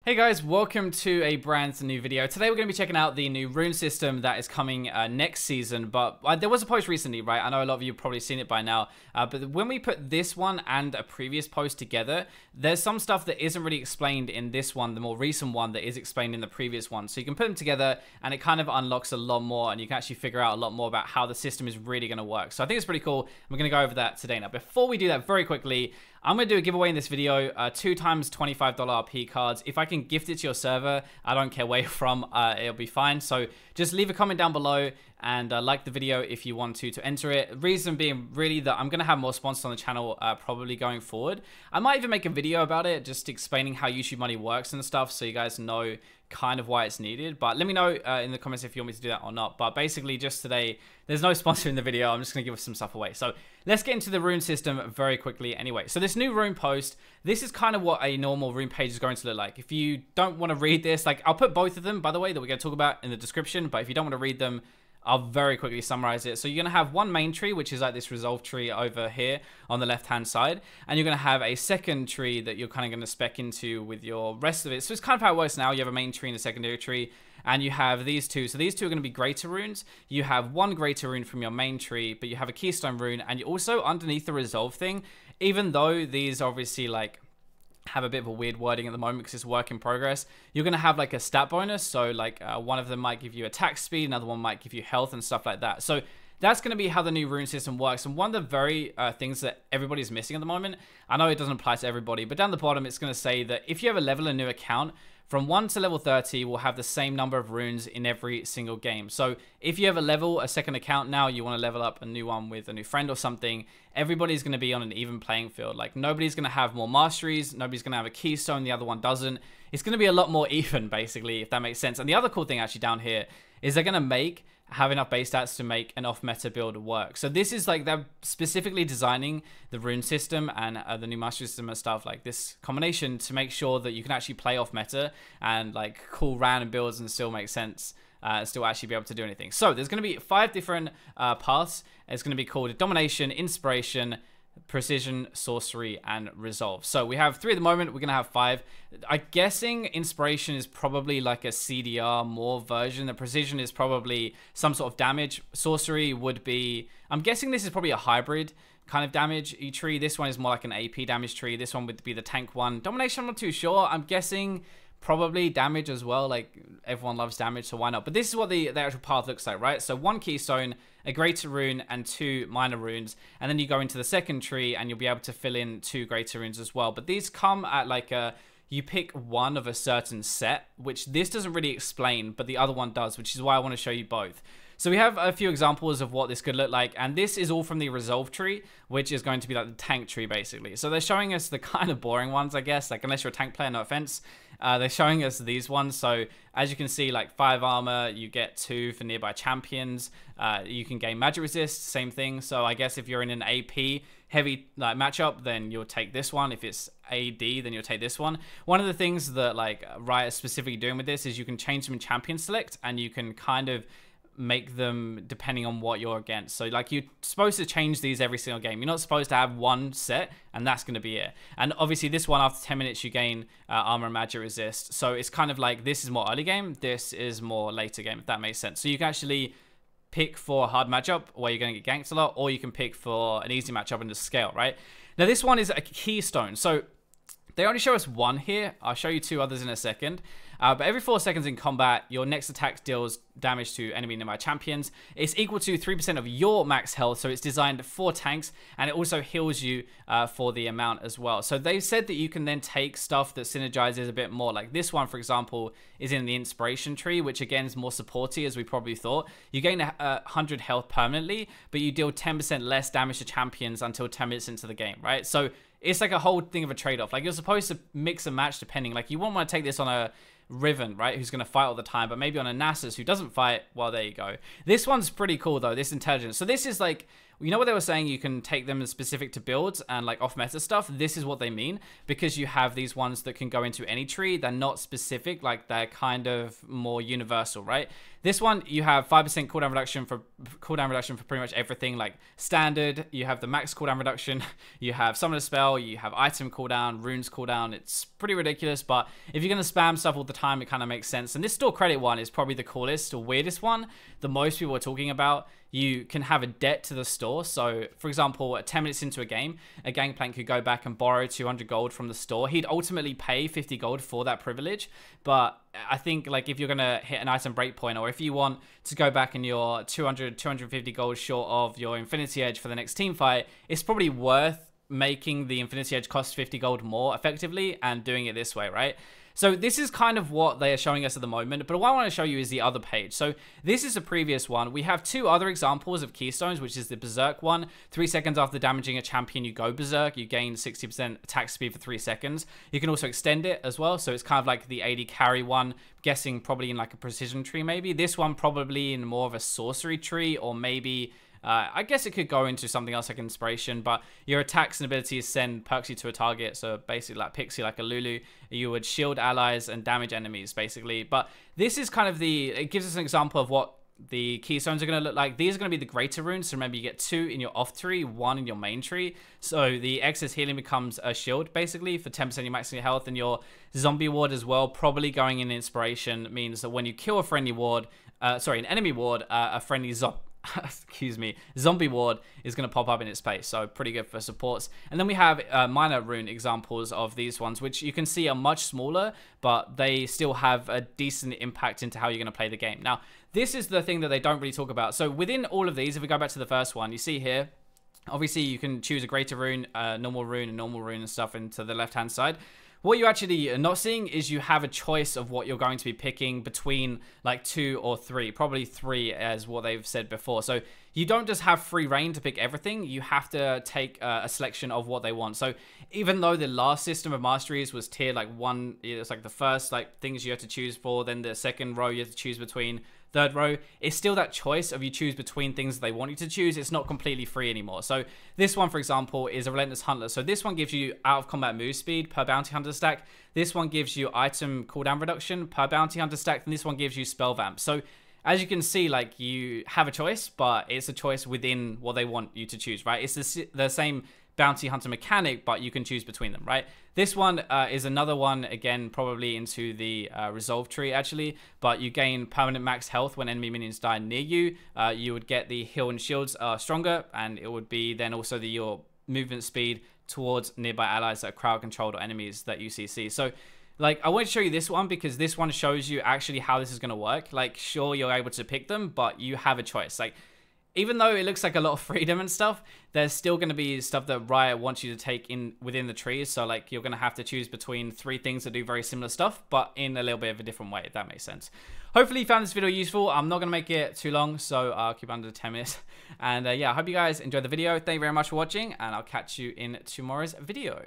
Hey guys, welcome to a brand new video. Today we're going to be checking out the new rune system that is coming next season, but there was a post recently, right? I know a lot of you have probably seen it by now, but when we put this one and a previous post together, there's some stuff that isn't really explained in this one, the more recent one that is explained in the previous one. So you can put them together and it kind of unlocks a lot more and you can actually figure out a lot more about how the system is really going to work. So I think it's pretty cool. We're going to go over that today. Now, before we do that, very quickly, I'm going to do a giveaway in this video, 2 times $25 RP cards. If I can gift it to your server, I don't care where you're from, it'll be fine. So just leave a comment down below and like the video if you want to enter it. Reason being really that I'm going to have more sponsors on the channel probably going forward. I might even make a video about it, just explaining how YouTube money works and stuff so you guys know kind of why it's needed. But let me know in the comments if you want me to do that or not. But basically just today, there's no sponsor in the video. I'm just going to give some stuff away. So let's get into the rune system very quickly anyway. So this new rune post, this is kind of what a normal rune page is going to look like. If you don't want to read this, like I'll put both of them, by the way, that we're going to talk about in the description. But if you don't want to read them, I'll very quickly summarize it. So you're going to have one main tree, which is like this resolve tree over here on the left-hand side. And you're going to have a second tree that you're kind of going to spec into with your rest of it. So it's kind of how it works now. You have a main tree and a secondary tree. And you have these two. So these two are going to be greater runes. You have one greater rune from your main tree, but you have a keystone rune. And you also, underneath the resolve thing, even though these obviously like have a bit of a weird wording at the moment because it's work in progress, you're going to have like a stat bonus. So like one of them might give you attack speed, another one might give you health and stuff like that. So that's going to be how the new rune system works. And one of the very things that everybody's missing at the moment, I know it doesn't apply to everybody, but down the bottom it's going to say that if you have a level a new account, from 1 to level 30 will have the same number of runes in every single game. So if you have a second account now, you want to level up a new one with a new friend or something, everybody's going to be on an even playing field. Like nobody's going to have more masteries, nobody's going to have a keystone, the other one doesn't. It's going to be a lot more even basically, if that makes sense. And the other cool thing actually down here is they're going to have enough base stats to make an off-meta build work. So this is like they're specifically designing the rune system and the new mastery system and stuff like this combination to make sure that you can actually play off-meta and like cool random builds and still make sense, still actually be able to do anything. So there's going to be 5 different paths. It's going to be called domination, inspiration, precision, sorcery, and resolve. So we have 3 at the moment. We're gonna have 5. I'm guessing inspiration is probably like a CDR more version. The precision is probably some sort of damage. Sorcery would be, I'm guessing this is probably a hybrid kind of damage tree. This one is more like an AP damage tree. This one would be the tank one. Domination, I'm not too sure. I'm guessing probably damage as well. Like everyone loves damage, so why not? But this is what the actual path looks like, right? So 1 keystone, a greater rune, and 2 minor runes, and then you go into the second tree and you'll be able to fill in 2 greater runes as well. But these come at like you pick one of a certain set, which this doesn't really explain, but the other one does, which is why I want to show you both. So we have a few examples of what this could look like, and this is all from the resolve tree, which is going to be like the tank tree basically. So they're showing us the kind of boring ones, I guess, like unless you're a tank player, no offense. They're showing us these ones. So as you can see, like 5 armor, you get 2 for nearby champions. You can gain magic resist, same thing. So I guess if you're in an AP heavy like matchup, then you'll take this one. If it's AD, then you'll take this one. One of the things that like Riot is specifically doing with this is you can change them in champion select, and you can kind of make them depending on what you're against. So like you're supposed to change these every single game. You're not supposed to have one set and that's going to be it. And obviously this one, after 10 minutes you gain armor and magic resist. So it's kind of like this is more early game, this is more later game, if that makes sense. So you can actually pick for a hard matchup where you're going to get ganked a lot, or you can pick for an easy matchup and just scale, right? Now this one is a keystone. So they only show us 1 here. I'll show you 2 others in a second. But every 4 seconds in combat, your next attack deals damage to enemy nearby champions. It's equal to 3% of your max health, so it's designed for tanks, and it also heals you for the amount as well. So they said that you can then take stuff that synergizes a bit more. Like this one, for example, is in the inspiration tree, which again is more supporty, as we probably thought. You gain 100 health permanently, but you deal 10% less damage to champions until 10 minutes into the game, right? So it's like a whole thing of a trade-off. Like you're supposed to mix and match depending. Like you won't want to take this on a Riven, right, who's going to fight all the time, but maybe on a Nasus who doesn't fight. Well, there you go. This one's pretty cool though, this intelligence. So this is like you know what they were saying, you can take them as specific to builds and like off meta stuff. This is what they mean, because you have these ones that can go into any tree. They're not specific, like they're kind of more universal, right? This one, you have 5% cooldown reduction for pretty much everything, like standard. You have the max cooldown reduction, you have summon a spell, you have item cooldown, runes cooldown. It's pretty ridiculous, but if you're going to spam stuff all the time, it kind of makes sense. And this store credit one is probably the coolest or weirdest one that most people are talking about. You can have a debt to the store. So, for example, 10 minutes into a game, a Gangplank could go back and borrow 200 gold from the store. He'd ultimately pay 50 gold for that privilege. But I think, like, if you're going to hit an item breakpoint, or if you want to go back and you're 250 gold short of your Infinity Edge for the next team fight, it's probably worth making the Infinity Edge cost 50 gold more effectively and doing it this way, right? So this is kind of what they are showing us at the moment, but what I want to show you is the other page. So this is a previous one. We have two other examples of Keystones, which is the Berserk one. 3 seconds after damaging a champion, you go Berserk. You gain 60% attack speed for 3 seconds. You can also extend it as well, so it's kind of like the AD carry one, guessing probably in like a precision tree maybe. This one probably in more of a sorcery tree, or maybe... I guess it could go into something else like inspiration, but your attacks and abilities send perks you to a target. So basically like Pixie, like a Lulu, you would shield allies and damage enemies basically. But this is kind of it gives us an example of what the Keystones are going to look like. These are going to be the greater runes. So remember, you get 2 in your off tree, 1 in your main tree. So the excess healing becomes a shield basically for 10% of your maximum health, and your zombie ward as well, probably going in inspiration, means that when you kill a friendly ward, an enemy ward, a friendly zombie ward is going to pop up in its place. So pretty good for supports. And then we have minor rune examples of these ones, which you can see are much smaller, but they still have a decent impact into how you're going to play the game. Now, this is the thing that they don't really talk about. So within all of these, if we go back to the first one, you see here, obviously you can choose a greater rune, normal rune and stuff into the left-hand side. What you actually are not seeing is you have a choice of what you're going to be picking between like 2 or 3, probably 3 as what they've said before. So you don't just have free reign to pick everything. You have to take a selection of what they want. So even though the last system of masteries was tiered like 1, it's like the first like things you have to choose for, then the second row you have to choose between, third row, it's still that choice of you choose between things that they want you to choose. It's not completely free anymore. So this one, for example, is a Relentless Hunter. So this one gives you out of combat move speed per bounty hunter stack. This one gives you item cooldown reduction per bounty hunter stack, and this one gives you spell vamp. So as you can see, like, you have a choice, but it's a choice within what they want you to choose, right? It's the same bounty hunter mechanic, but you can choose between them, right? This one is another one, again, probably into the resolve tree actually, but you gain permanent max health when enemy minions die near you. You would get the heal and shields stronger, and it would be then also your movement speed towards nearby allies that are crowd controlled or enemies that you see. So like, I want to show you this one because this one shows you actually how this is going to work. Like, sure, you're able to pick them, but you have a choice. Like, even though it looks like a lot of freedom and stuff, there's still going to be stuff that Riot wants you to take in within the trees. So like, you're going to have to choose between 3 things that do very similar stuff, but in a little bit of a different way, if that makes sense. Hopefully you found this video useful. I'm not going to make it too long, so I'll keep under 10 minutes. And yeah, I hope you guys enjoyed the video. Thank you very much for watching, and I'll catch you in tomorrow's video.